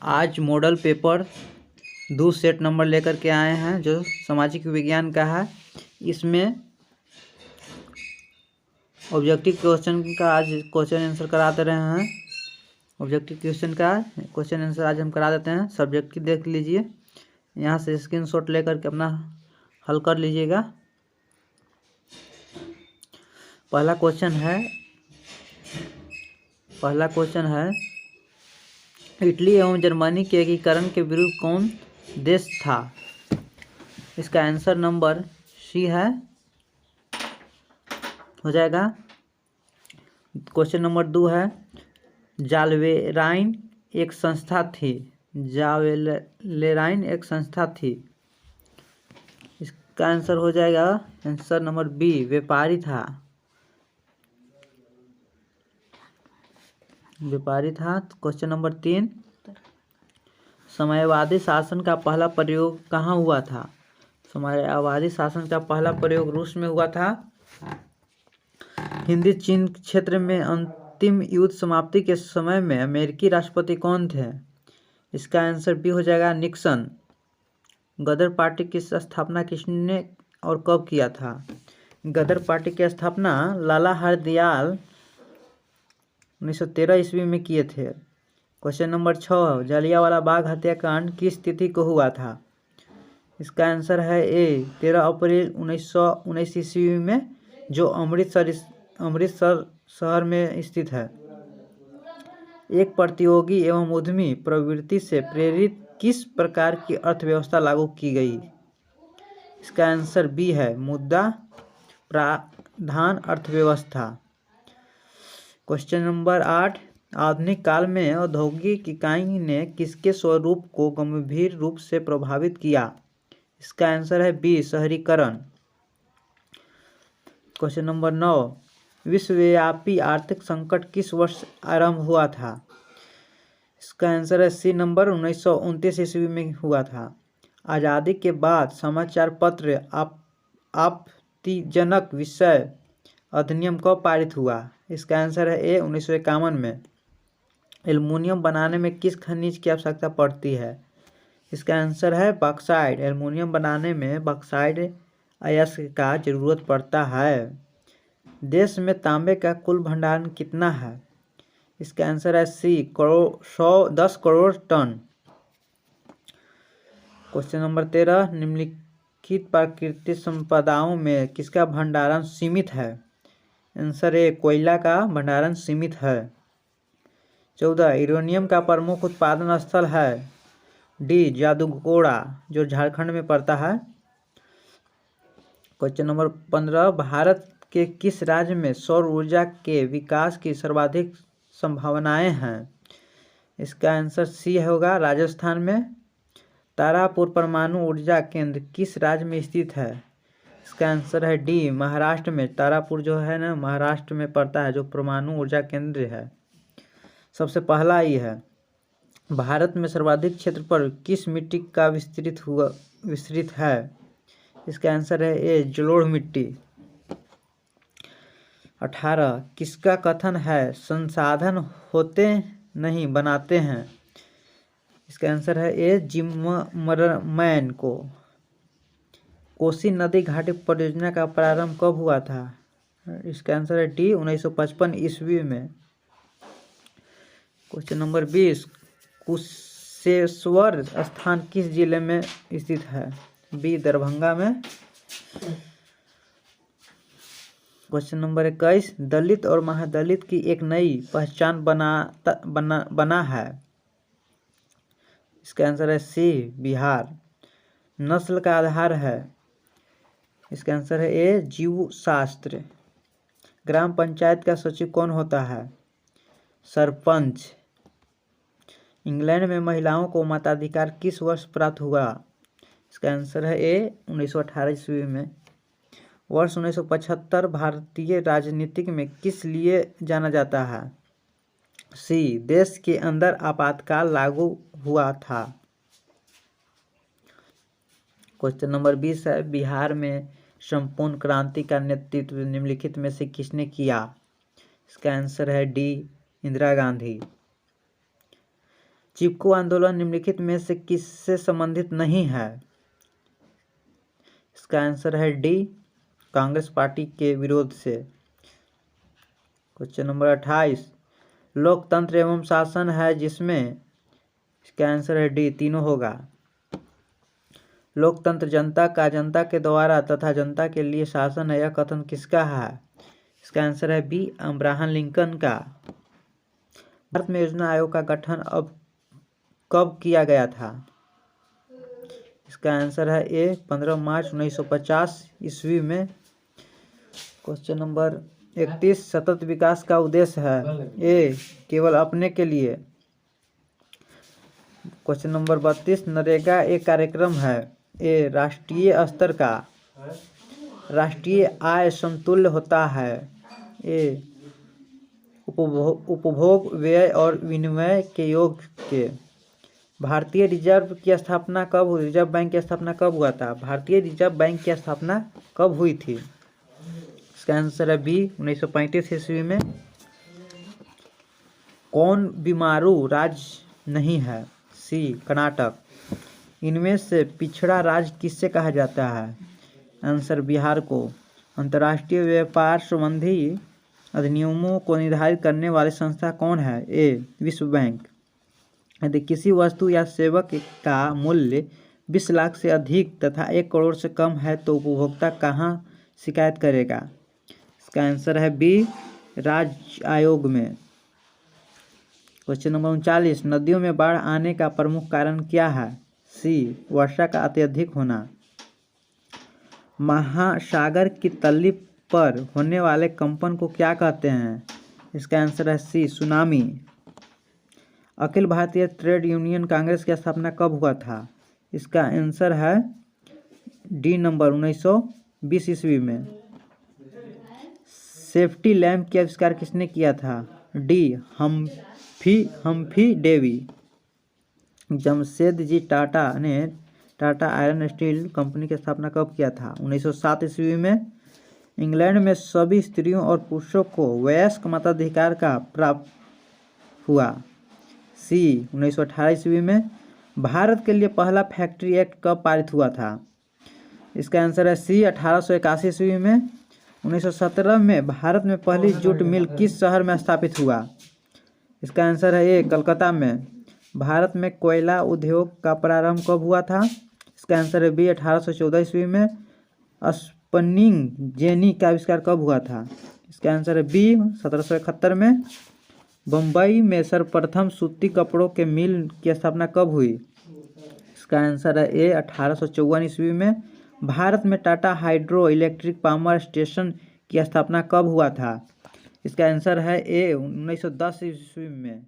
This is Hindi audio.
आज मॉडल पेपर 2 सेट नंबर लेकर के आए हैं जो सामाजिक विज्ञान का है। इसमें ऑब्जेक्टिव क्वेश्चन का आज क्वेश्चन आंसर करा दे रहे हैं। ऑब्जेक्टिव क्वेश्चन का क्वेश्चन आंसर आज हम करा देते हैं। सब्जेक्ट की देख लीजिए, यहाँ से स्क्रीनशॉट लेकर के अपना हल कर लीजिएगा। पहला क्वेश्चन है इटली एवं जर्मनी के एकीकरण के विरुद्ध कौन देश था? इसका आंसर नंबर सी है, हो जाएगा। क्वेश्चन नंबर 2 है जावेलेराइन एक संस्था थी। जावेलेराइन एक संस्था थी। इसका आंसर हो जाएगा आंसर नंबर बी, व्यापारी था। क्वेश्चन नंबर 3 साम्यवादी शासन का पहला प्रयोग कहाँ हुआ था? साम्यवादी शासन का पहला प्रयोग रूस में हुआ था। हिंदी चीन क्षेत्र में अंतिम युद्ध समाप्ति के समय में अमेरिकी राष्ट्रपति कौन थे? इसका आंसर बी हो जाएगा, निक्सन। गदर पार्टी की स्थापना किसने और कब किया था? गदर पार्टी की स्थापना लाला हरदयाल 1913 ईस्वी में किए थे। क्वेश्चन नंबर 6 जलियांवाला बाग हत्याकांड किस तिथि को हुआ था? इसका आंसर है ए, 13 अप्रैल 1919 ईस्वी में, जो अमृतसर शहर में स्थित है। एक प्रतियोगी एवं उद्यमी प्रवृत्ति से प्रेरित किस प्रकार की अर्थव्यवस्था लागू की गई? इसका आंसर बी है, मुद्रा प्रधान अर्थव्यवस्था। क्वेश्चन नंबर 8 आधुनिक काल में औद्योगिक इकाई ने किसके स्वरूप को गंभीर रूप से प्रभावित किया? इसका आंसर है बी, शहरीकरण। क्वेश्चन नंबर 9 विश्वव्यापी आर्थिक संकट किस वर्ष आरंभ हुआ था? इसका आंसर है सी नंबर, 1929 ईस्वी में हुआ था। आज़ादी के बाद समाचार पत्र आपत्तिजनक विषय अधिनियम कब पारित हुआ? इसका आंसर है ए, 1951 में। एल्युमिनियम बनाने में किस खनिज की आवश्यकता पड़ती है? इसका आंसर है बॉक्साइट। एल्युमिनियम बनाने में बॉक्साइट अयस्क का जरूरत पड़ता है। देश में तांबे का कुल भंडारण कितना है? इसका आंसर है सी, 10 करोड़ टन। क्वेश्चन नंबर 13 निम्नलिखित प्राकृतिक संपदाओं में किसका भंडारण सीमित है? आंसर ए, कोयला का भंडारण सीमित है। 14 यूरेनियम का प्रमुख उत्पादन स्थल है? डी, जादूगोड़ा, जो झारखंड में पड़ता है। क्वेश्चन नंबर 15 भारत के किस राज्य में सौर ऊर्जा के विकास की सर्वाधिक संभावनाएं हैं? इसका आंसर सी होगा, राजस्थान में। तारापुर परमाणु ऊर्जा केंद्र किस राज्य में स्थित है? इसका आंसर है डी, महाराष्ट्र में। तारापुर जो है ना, महाराष्ट्र में पड़ता है, जो परमाणु ऊर्जा केंद्र है। सबसे पहला ही है भारत में सर्वाधिक क्षेत्र पर किस मिट्टी का विस्तृत है? इसका आंसर है ए, जलोढ़ मिट्टी। 18 किसका कथन है संसाधन होते नहीं बनाते हैं? इसका आंसर है ए, जिममरमैन को। कोसी नदी घाटी परियोजना का प्रारंभ कब हुआ था? इसका आंसर है डी, 1955 ईस्वी में। क्वेश्चन नंबर 20 कुशेश्वर स्थान किस जिले में स्थित है? बी, दरभंगा में। क्वेश्चन नंबर 21 दलित और महादलित की एक नई पहचान बना है? इसका आंसर है सी, बिहार। नस्ल का आधार है? इसका आंसर है ए, जीवशास्त्र। ग्राम पंचायत का सचिव कौन होता है? सरपंच। इंग्लैंड में महिलाओं को मताधिकार किस वर्ष प्राप्त हुआ? इसका आंसर है ए, 1918 ईस्वी में। वर्ष 1975 भारतीय राजनीतिक में किस लिए जाना जाता है? सी, देश के अंदर आपातकाल लागू हुआ था। क्वेश्चन नंबर 20 है बिहार में संपूर्ण क्रांति का नेतृत्व निम्नलिखित में से किसने किया? इसका आंसर है डी, इंदिरा गांधी। चिपको आंदोलन निम्नलिखित में से किससे संबंधित नहीं है? इसका आंसर है डी, कांग्रेस पार्टी के विरोध से। क्वेश्चन नंबर 28, लोकतंत्र एवं शासन है जिसमें, इसका आंसर है डी, तीनों होगा। लोकतंत्र जनता के द्वारा तथा जनता के लिए शासन है, यह कथन किसका है? इसका आंसर है बी, अब्राहम लिंकन का। भारत में योजना आयोग का गठन अब कब किया गया था? इसका आंसर है ए, 15 मार्च 1950 ईस्वी में। क्वेश्चन नंबर 31, सतत विकास का उद्देश्य है? ए, केवल अपने के लिए। क्वेश्चन नंबर 32, नरेगा एक कार्यक्रम है? ए, राष्ट्रीय स्तर का। राष्ट्रीय आय समतुल्य होता है? ए, उपभोग, व्यय और विनिमय के योग के। भारतीय रिजर्व बैंक की स्थापना कब हुआ था? भारतीय रिजर्व बैंक की स्थापना कब हुई थी? इसका आंसर है बी, 1935 ईस्वी में। कौन बीमारू राज्य नहीं है? सी, कर्नाटक। इनमें से पिछड़ा राज्य किससे कहा जाता है? आंसर बिहार को। अंतर्राष्ट्रीय व्यापार संबंधी अधिनियमों को निर्धारित करने वाली संस्था कौन है? ए, विश्व बैंक। यदि किसी वस्तु या सेवा का मूल्य 20 लाख से अधिक तथा 1 करोड़ से कम है तो उपभोक्ता कहाँ शिकायत करेगा? इसका आंसर है बी, राज्य आयोग में। क्वेश्चन नंबर 39, नदियों में बाढ़ आने का प्रमुख कारण क्या है? सी, वर्षा का अत्यधिक होना। महासागर की तली पर होने वाले कंपन को क्या कहते हैं? इसका आंसर है सी, tsunami. Akhil Bharatiya trade union Congress की स्थापना कब हुआ था? इसका आंसर है डी नंबर, 1920 ईस्वी में। सेफ्टी लैंप का आविष्कार किसने किया था? D, Humphry Davy. Jamshedji Tata ने टाटा आयरन स्टील कंपनी की स्थापना कब किया था? 1907 ईस्वी में। इंग्लैंड में सभी स्त्रियों और पुरुषों को वयस्क मताधिकार का प्राप्त हुआ? सी, 1918 ईस्वी में। भारत के लिए पहला फैक्ट्री एक्ट कब पारित हुआ था? इसका आंसर है सी, 1881 ईस्वी में। 1917 में भारत में पहली जूट मिल किस शहर में स्थापित हुआ? इसका आंसर है ए, कलकत्ता में। भारत में कोयला उद्योग का प्रारंभ कब हुआ था? इसका आंसर है बी, 1814 ईस्वी में। स्पिनिंग जेनी का आविष्कार कब हुआ था? इसका आंसर है बी, 1771 में। बम्बई में सर्वप्रथम सूती कपड़ों के मिल की स्थापना कब हुई? इसका आंसर है ए, 1854 ईस्वी में। भारत में Tata hydro electric power station की स्थापना कब हुआ था? इसका आंसर है ए, 1910 ईस्वी में।